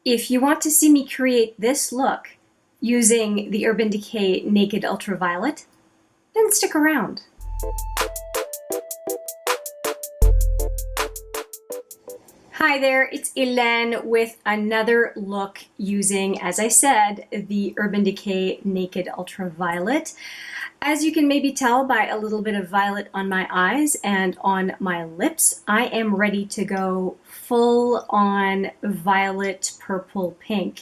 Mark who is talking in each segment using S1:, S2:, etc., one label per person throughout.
S1: If you want to see me create this look using the Urban Decay Naked Ultraviolet, then stick around. Hi there, it's Hélène with another look using, as I said, the Urban Decay Naked Ultraviolet. As you can maybe tell by a little bit of violet on my eyes and on my lips, I am ready to go full on violet, purple, pink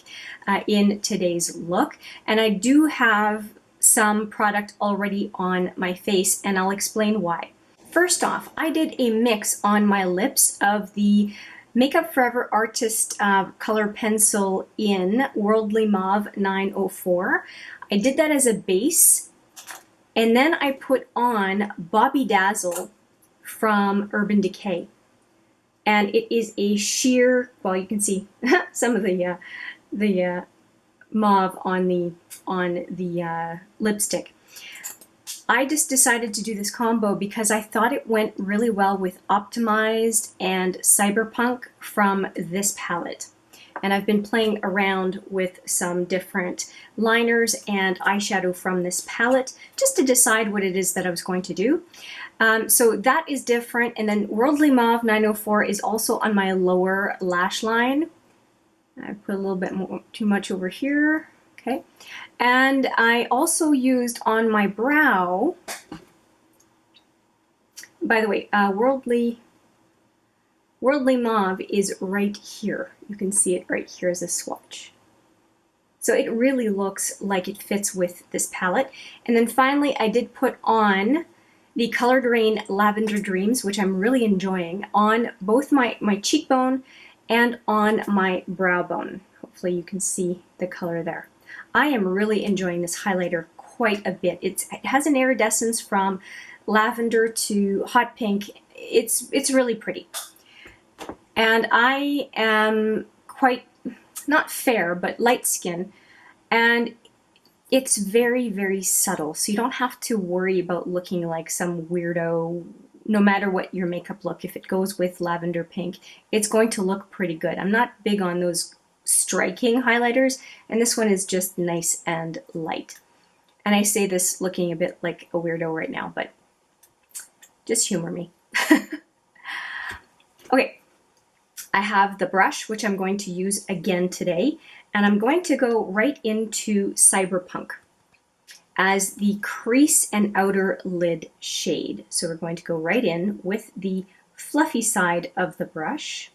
S1: in today's look. And I do have some product already on my face, and I'll explain why. First off, I did a mix on my lips of the Makeup Forever Artist color pencil in Worldly Mauve 904. I did that as a base, and then I put on Bobby Dazzle from Urban Decay. And it is a sheer, well, you can see some of the mauve on the lipstick. I just decided to do this combo because I thought it went really well with Optimized and Cyberpunk from this palette. And I've been playing around with some different liners and eyeshadow from this palette just to decide what it is that I was going to do. So that is different. And then Worldly Mauve 904 is also on my lower lash line. I put a little bit more, too much over here. Okay. And I also used on my brow, by the way, Worldly Mauve is right here. You can see it right here as a swatch. So it really looks like it fits with this palette. And then finally, I did put on the Colored Raine Lavender Dreams, which I'm really enjoying, on both my cheekbone and on my brow bone. Hopefully you can see the color there. I am really enjoying this highlighter quite a bit. It has an iridescence from lavender to hot pink. It's really pretty. And I am quite, not fair, but light skin. And it's very, very subtle. So you don't have to worry about looking like some weirdo, no matter what your makeup look. If it goes with lavender pink, it's going to look pretty good. I'm not big on those striking highlighters, and this one is just nice and light. And I say this looking a bit like a weirdo right now, but just humor me. Okay. I have the brush, which I'm going to use again today, and I'm going to go right into Cyberpunk as the crease and outer lid shade. So we're going to go right in with the fluffy side of the brush,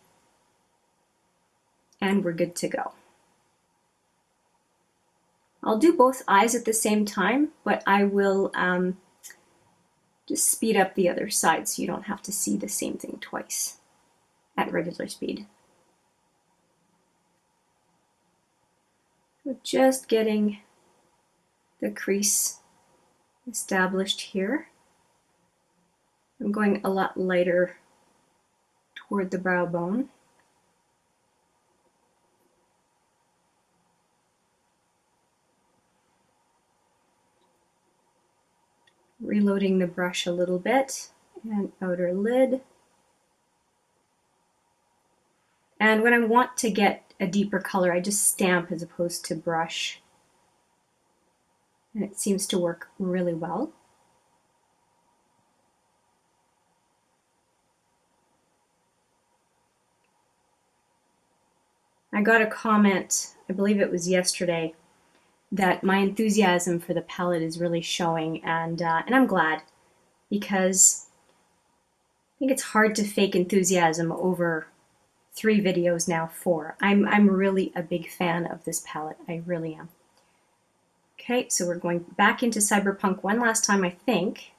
S1: and we're good to go. I'll do both eyes at the same time, but I will just speed up the other side so you don't have to see the same thing twice at regular speed. So just getting the crease established here. I'm going a lot lighter toward the brow bone. Reloading the brush a little bit, and outer lid. And when I want to get a deeper color, I just stamp as opposed to brush. And it seems to work really well. I got a comment, I believe it was yesterday, that my enthusiasm for the palette is really showing, and I'm glad, because I think it's hard to fake enthusiasm over 3 videos now, 4. I'm really a big fan of this palette. I really am. Okay, so we're going back into Cyberpunk one last time, I think,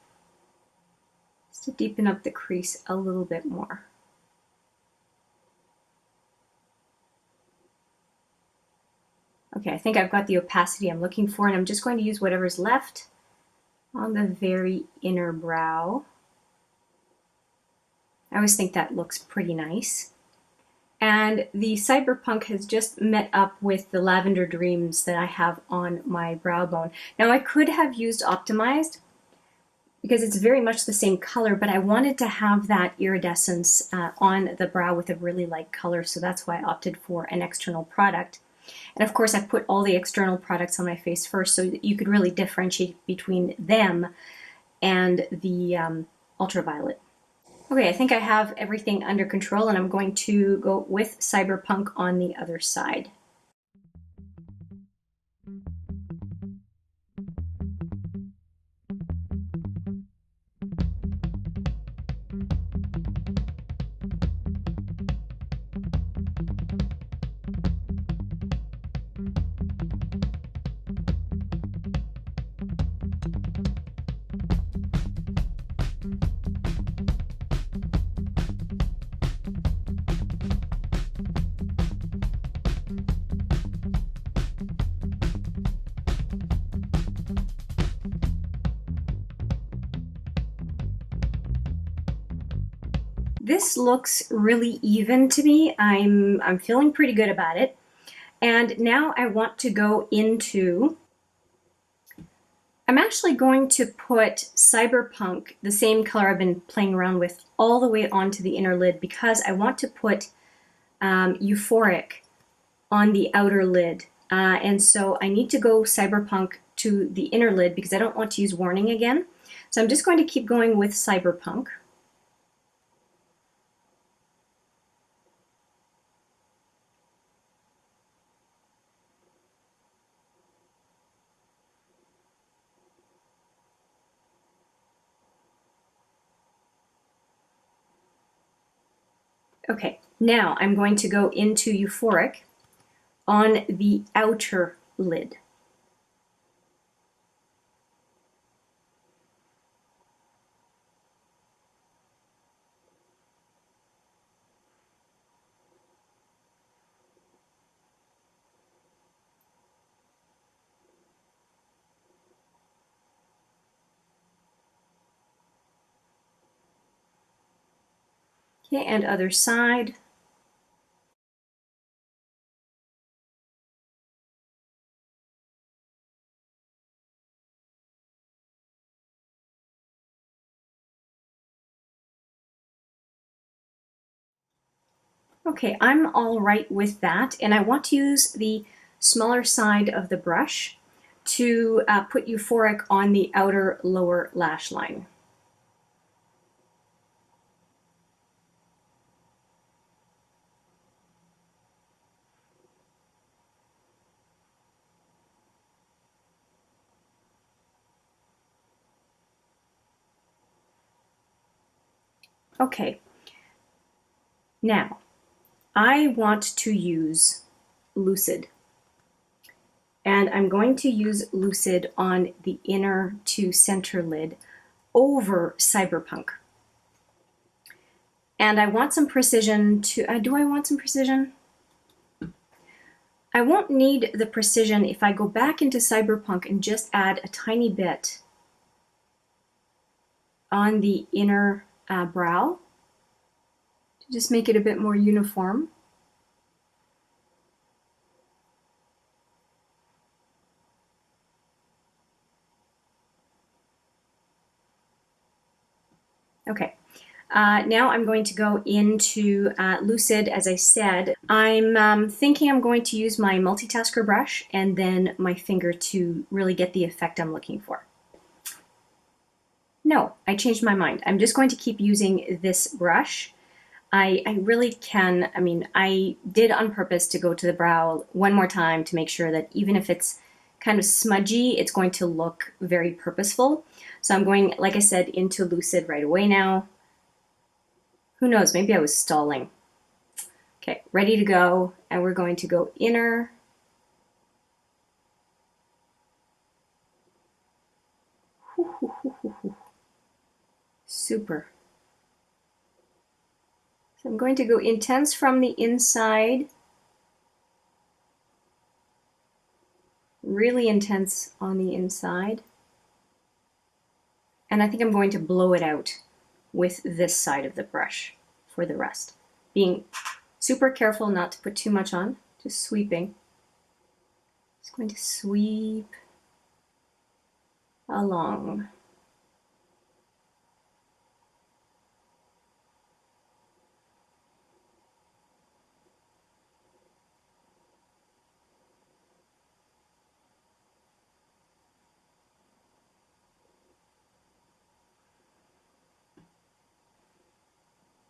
S1: just to deepen up the crease a little bit more. Okay, I think I've got the opacity I'm looking for, and I'm just going to use whatever's left on the very inner brow. I always think that looks pretty nice. And the Cyberpunk has just met up with the Lavender Dreams that I have on my brow bone. Now I could have used Optimized, because it's very much the same color, but I wanted to have that iridescence on the brow with a really light color, so that's why I opted for an external product. And of course I put all the external products on my face first so that you could really differentiate between them and the ultraviolet. Okay, I think I have everything under control, and I'm going to go with Cyberpunk on the other side. This looks really even to me. I'm feeling pretty good about it. And now I want to go into, I'm actually going to put Cyberpunk, the same color I've been playing around with, all the way onto the inner lid because I want to put Euphoric on the outer lid. And so I need to go Cyberpunk to the inner lid because I don't want to use Warning again. So I'm just going to keep going with Cyberpunk. Okay, now I'm going to go into Euphoric on the outer lid. Okay, and other side. Okay, I'm all right with that, and I want to use the smaller side of the brush to put Euphoric on the outer lower lash line. Okay, now I want to use Lucid. And I'm going to use Lucid on the inner to center lid over Cyberpunk. And I want some precision to, do I want some precision? I won't need the precision if I go back into Cyberpunk and just add a tiny bit on the inner brow to just make it a bit more uniform. Okay, now I'm going to go into Lucid. As I said, I'm thinking I'm going to use my multitasker brush and then my finger to really get the effect I'm looking for. No, I changed my mind. I'm just going to keep using this brush. I really can, I mean, I did on purpose to go to the brow one more time to make sure that even if it's kind of smudgy, it's going to look very purposeful. So I'm going, like I said, into Lucid right away now. Who knows, maybe I was stalling. Okay, ready to go, and we're going to go inner. Super. So I'm going to go intense from the inside. Really intense on the inside. And I think I'm going to blow it out with this side of the brush for the rest. Being super careful not to put too much on, just sweeping. Just going to sweep along.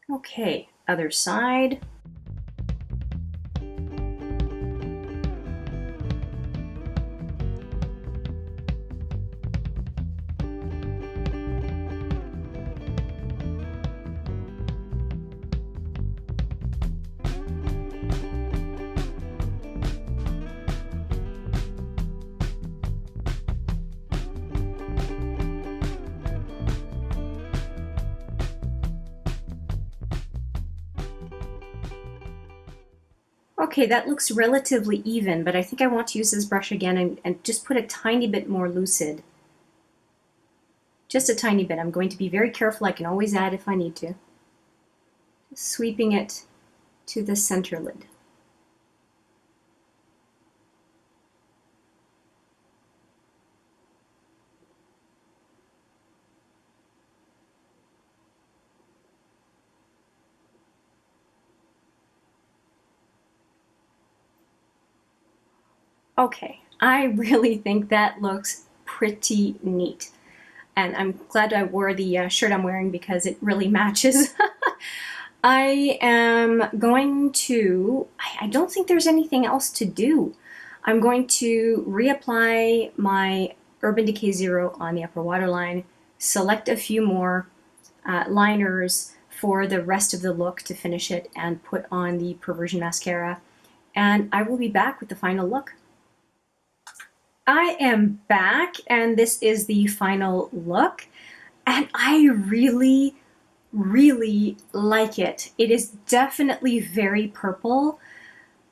S1: Okay, other side. Okay, that looks relatively even, but I think I want to use this brush again and just put a tiny bit more Lucid. Just a tiny bit. I'm going to be very careful. I can always add if I need to. Just sweeping it to the center lid. Okay, I really think that looks pretty neat. And I'm glad I wore the shirt I'm wearing because it really matches. I am going to, I don't think there's anything else to do. I'm going to reapply my Urban Decay Zero on the upper waterline, select a few more liners for the rest of the look to finish it, and put on the Perversion mascara. And I will be back with the final look. I am back, and this is the final look, and I really like it. It is definitely very purple,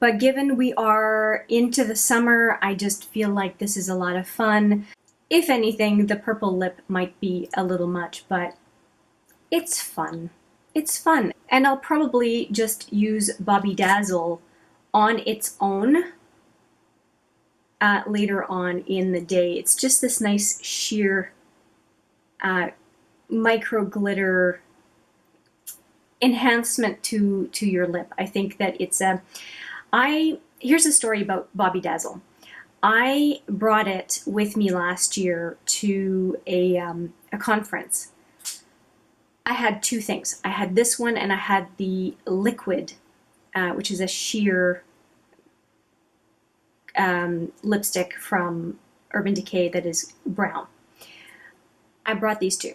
S1: but given we are into the summer, I just feel like this is a lot of fun. If anything, the purple lip might be a little much, but it's fun. It's fun. And I'll probably just use Bobby Dazzle on its own later on in the day. It's just this nice sheer micro glitter enhancement to your lip. I think that it's here's a story about Bobby Dazzle. I brought it with me last year to a conference. I had two things. I had this one and I had the liquid, which is a sheer lipstick from Urban Decay that is brown. I brought these two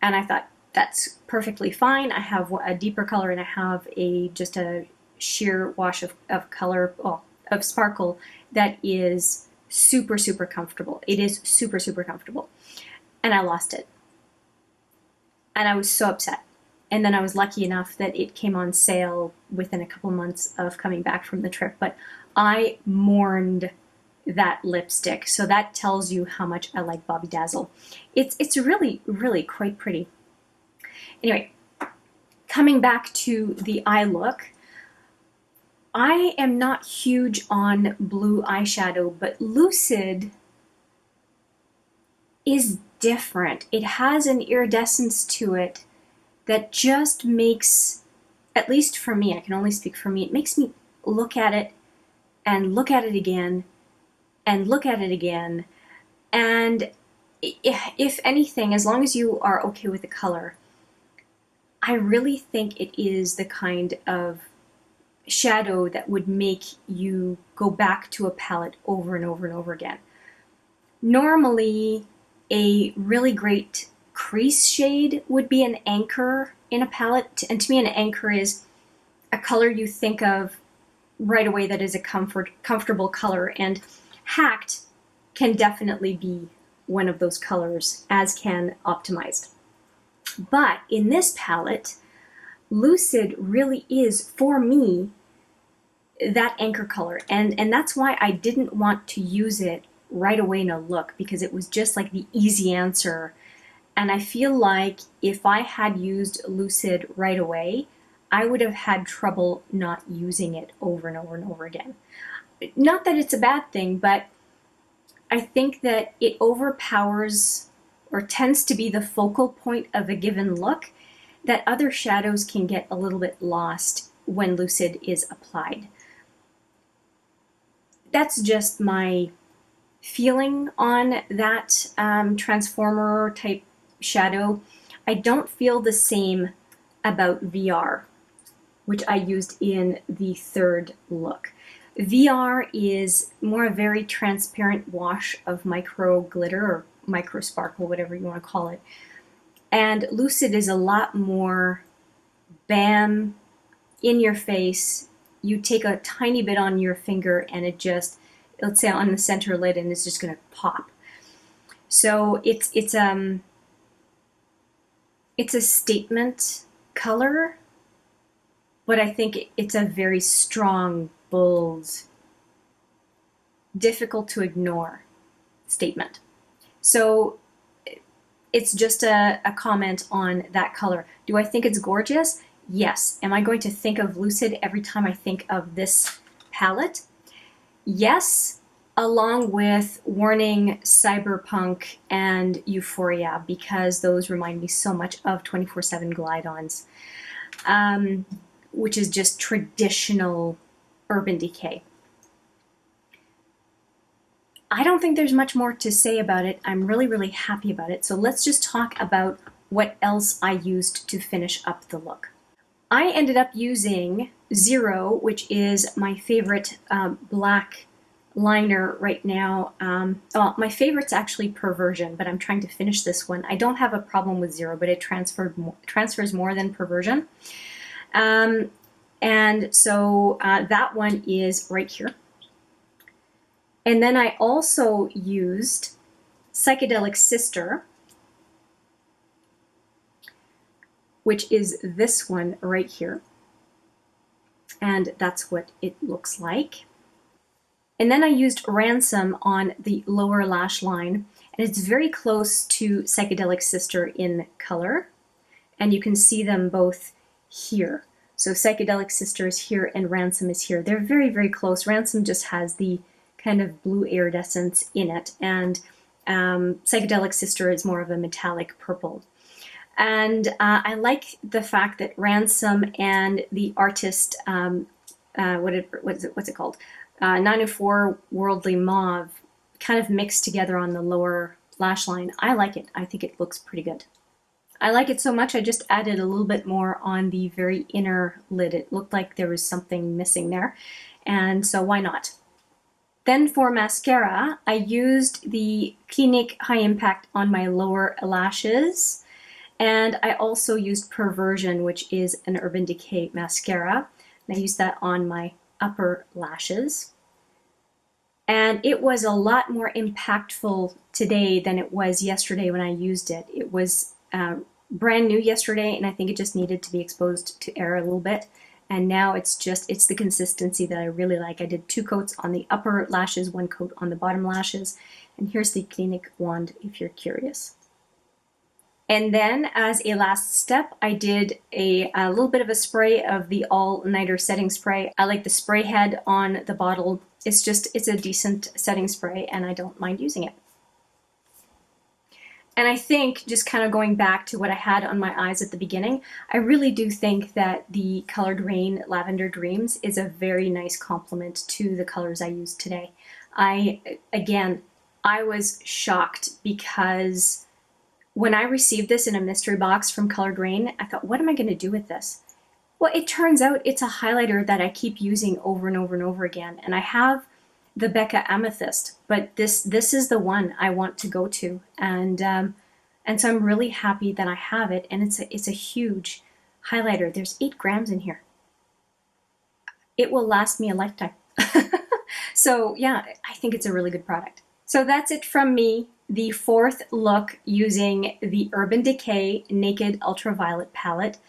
S1: and I thought that's perfectly fine. I have a deeper color and I have just a sheer wash of color, well, of sparkle that is super comfortable. It is super comfortable. And I lost it. And I was so upset. And then I was lucky enough that it came on sale within a couple months of coming back from the trip. But I mourned that lipstick. So that tells you how much I like Bobby Dazzle. It's really quite pretty. Anyway, coming back to the eye look, I am not huge on blue eyeshadow, but Lucid is different. It has an iridescence to it that just makes, at least for me, I can only speak for me, it makes me look at it and look at it again and look at it again. And if anything, as long as you are okay with the color, I really think it is the kind of shadow that would make you go back to a palette over and over and over again. Normally, a really great crease shade would be an anchor in a palette, and to me an anchor is a color you think of right away that is a comfortable color, and Hacked can definitely be one of those colors, as can Optimized. But in this palette, Lucid really is, for me, that anchor color, and that's why I didn't want to use it right away in a look, because it was just like the easy answer. And I feel like if I had used Lucid right away, I would have had trouble not using it over and over and over again. Not that it's a bad thing, but I think that it overpowers or tends to be the focal point of a given look, that other shadows can get a little bit lost when Lucid is applied. That's just my feeling on that transformer type shadow. I don't feel the same about VR, which I used in the third look. VR is more a very transparent wash of micro glitter or micro sparkle, whatever you want to call it. And Lucid is a lot more bam, in your face. You take a tiny bit on your finger and it just, let's say on the center lid, and it's just going to pop. So it's a statement color, but I think it's a very strong, bold, difficult to ignore statement. So it's just a comment on that color. Do I think it's gorgeous? Yes. Am I going to think of Lucid every time I think of this palette? Yes, along with Warning, Cyberpunk, and Euphoria, because those remind me so much of 24/7 Glide-Ons, which is just traditional Urban Decay. I don't think there's much more to say about it. I'm really, really happy about it. So let's just talk about what else I used to finish up the look. I ended up using Zero, which is my favorite black liner right now. Well, my favorite's actually Perversion, but I'm trying to finish this one. I don't have a problem with Zero, but it transfers more than Perversion. And so that one is right here. And then I also used Psychedelic Sister, which is this one right here. And that's what it looks like. And then I used Ransom on the lower lash line, and it's very close to Psychedelic Sister in color. And you can see them both here. So Psychedelic Sister is here and Ransom is here. They're very, very close. Ransom just has the kind of blue iridescence in it, and Psychedelic Sister is more of a metallic purple. And I like the fact that Ransom and the artist, what's it called? 904 Worldly Mauve kind of mixed together on the lower lash line. I like it. I think it looks pretty good. I like it so much I just added a little bit more on the very inner lid. It looked like there was something missing there, and so why not? Then for mascara, I used the Clinique High Impact on my lower lashes, and I also used Perversion, which is an Urban Decay mascara, and I used that on my upper lashes. And it was a lot more impactful today than it was yesterday when I used it. It was brand new yesterday, and I think it just needed to be exposed to air a little bit. And now it's the consistency that I really like. I did 2 coats on the upper lashes, 1 coat on the bottom lashes. And here's the Clinique wand if you're curious. And then as a last step, I did a little bit of a spray of the all-nighter setting spray. I like the spray head on the bottle. It's a decent setting spray, and I don't mind using it. And I think, just kind of going back to what I had on my eyes at the beginning, I really do think that the colored Raine Lavender Dreams is a very nice complement to the colors I used today. I was shocked because when I received this in a mystery box from Colored Raine, I thought, what am I going to do with this? Well, it turns out it's a highlighter that I keep using over and over and over again. And I have the Becca Amethyst, but this is the one I want to go to, and so I'm really happy that I have it, and it's a huge highlighter. There's 8 grams in here. It will last me a lifetime. So yeah, I think it's a really good product. So that's it from me. The 4th look using the Urban Decay Naked Ultraviolet palette.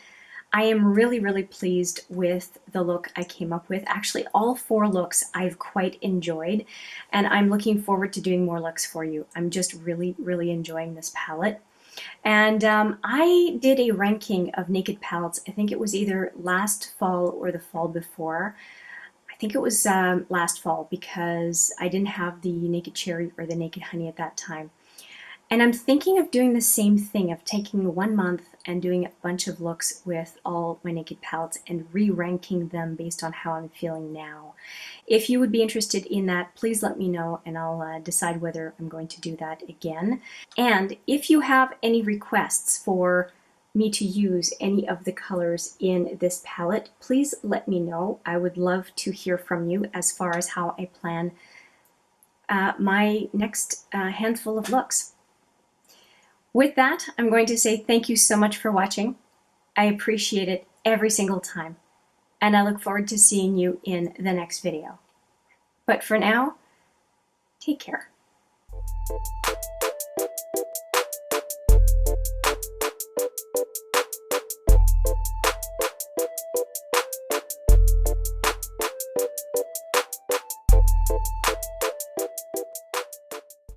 S1: I am really, really pleased with the look I came up with. Actually, all 4 looks I've quite enjoyed, and I'm looking forward to doing more looks for you. I'm just really, really enjoying this palette. And I did a ranking of naked palettes. I think it was either last fall or the fall before. I think it was last fall, because I didn't have the Naked Cherry or the Naked Honey at that time. And I'm thinking of doing the same thing, of taking 1 month and doing a bunch of looks with all my naked palettes and re-ranking them based on how I'm feeling now. If you would be interested in that, please let me know, and I'll decide whether I'm going to do that again. And if you have any requests for me to use any of the colors in this palette, please let me know. I would love to hear from you as far as how I plan my next handful of looks. With that, I'm going to say thank you so much for watching. I appreciate it every single time, and I look forward to seeing you in the next video. But for now, take care.